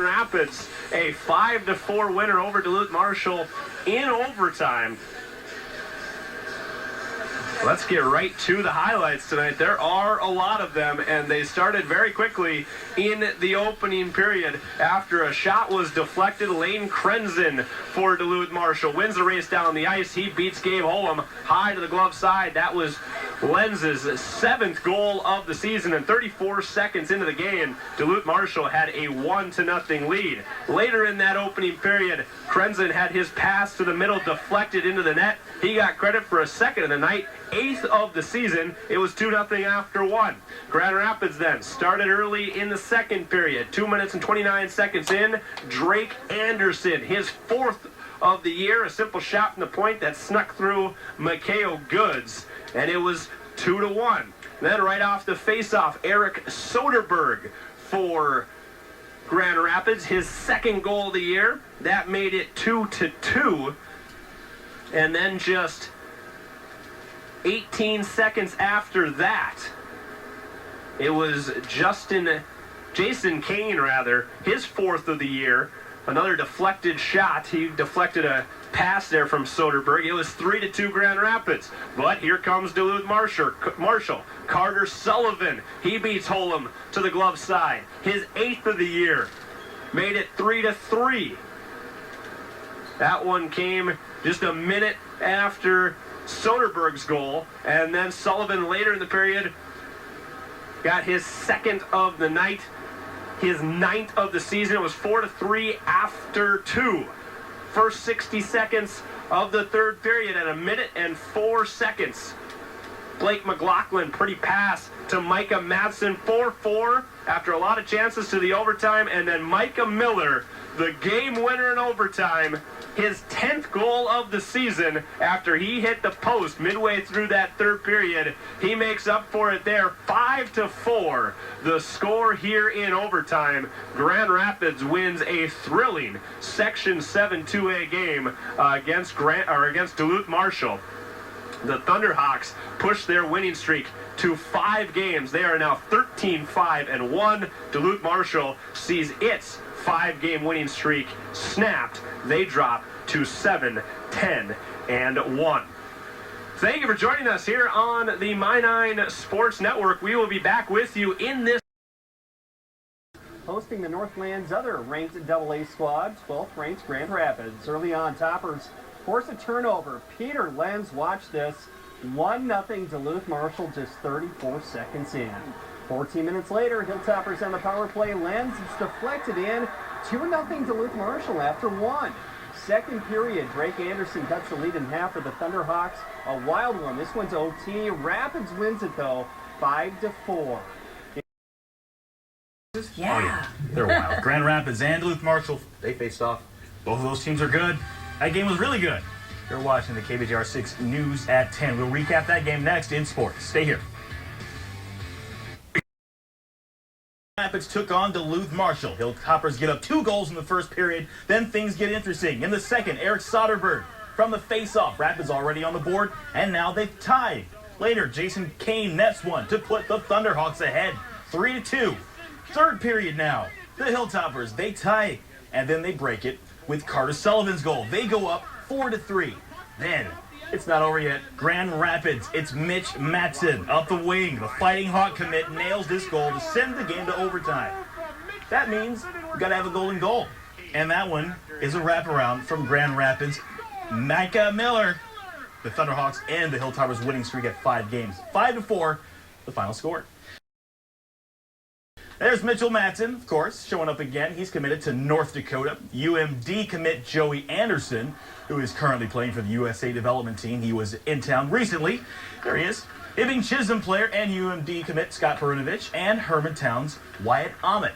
Rapids, a 5-4 winner over Duluth Marshall in overtime. Let's get right to the highlights tonight. There are a lot of them, and they started very quickly in the opening period. After a shot was deflected, Lane Krenzen for Duluth Marshall wins the race down the ice. He beats Gabe Holm high to the glove side. That was Lenz's 7th goal of the season, and 34 seconds into the game, Duluth Marshall had a 1-0 lead. Later in that opening period, Krenzen had his pass to the middle deflected into the net. He got credit for a second of the night, 8th of the season. It was 2-0 after 1. Grand Rapids then started early in the second period. 2 minutes and 29 seconds in, Drake Anderson, his 4th of the year, a simple shot from the point that snuck through Mikhail Goods, and it was 2-1. Then right off the face-off, Eric Soderberg for Grand Rapids, his 2nd goal of the year. That made it 2-2. And then just 18 seconds after that, it was Jason Kane, his 4th of the year. Another deflected shot. He deflected a pass there from Soderberg. It was 3-2 Grand Rapids. But here comes Duluth Marshall. Carter Sullivan, he beats Holm to the glove side. His 8th of the year. Made it 3-3. That one came just a minute after Soderberg's goal, and then Sullivan later in the period got his 2nd of the night, his 9th of the season. It was 4-3 after 2. First 60 seconds of the 3rd period at 1 minute and 4 seconds. Blake McLaughlin, pretty pass to Micah Madsen, 4-4 after a lot of chances to the overtime, and then Micah Miller, the game winner in overtime, his 10th goal of the season after he hit the post midway through that 3rd period. He makes up for it there, 5-4. The score here in overtime. Grand Rapids wins a thrilling Section 7 2A game against Duluth Marshall. The Thunderhawks push their winning streak to 5 games. They are now 13-5-1. Duluth Marshall sees its 5-game winning streak snapped. They drop to 7-10-1. Thank you for joining us here on the My9 Sports Network. We will be back with you in this. Hosting the Northland's other ranked AA squad, 12th ranked Grand Rapids. Early on, Toppers force a turnover. Peter Lenz, watch this. 1-0 Duluth Marshall just 34 seconds in. 14 minutes later, Hilltoppers on the power play. Lenz, it's deflected in. 2-0 Duluth Marshall after 1. Second period, Drake Anderson cuts the lead in half for the Thunderhawks. A wild one. This one's OT. Rapids wins it, though, 5-4. Yeah. Oh, yeah. They're wild. Grand Rapids and Duluth Marshall, they faced off. Both of those teams are good. That game was really good. You're watching the KBJR 6 News at 10. We'll recap that game next in sports. Stay here. Rapids took on Duluth Marshall. Hilltoppers get up 2 goals in the first period. Then things get interesting. In the second, Eric Soderberg from the face-off. Rapids already on the board, and now they've tied. Later, Jason Kane nets one to put the Thunderhawks ahead, 3-2. Third period now. The Hilltoppers, they tie, and then they break it with Carter Sullivan's goal. They go up 4-3. Then, it's not over yet. Grand Rapids, it's Mitch Matson up the wing. The Fighting Hawk commit nails this goal to send the game to overtime. That means we've got to have a golden goal. And that one is a wraparound from Grand Rapids. Micah Miller. The Thunderhawks end the Hilltoppers winning streak at 5 games. 5-4, the final score. There's Mitchell Matson, of course, showing up again. He's committed to North Dakota. UMD commit Joey Anderson, who is currently playing for the USA development team. He was in town recently. There he is. Hibbing Chisholm player and UMD commit Scott Perunovich and Hermantown's Wyatt Ahmet.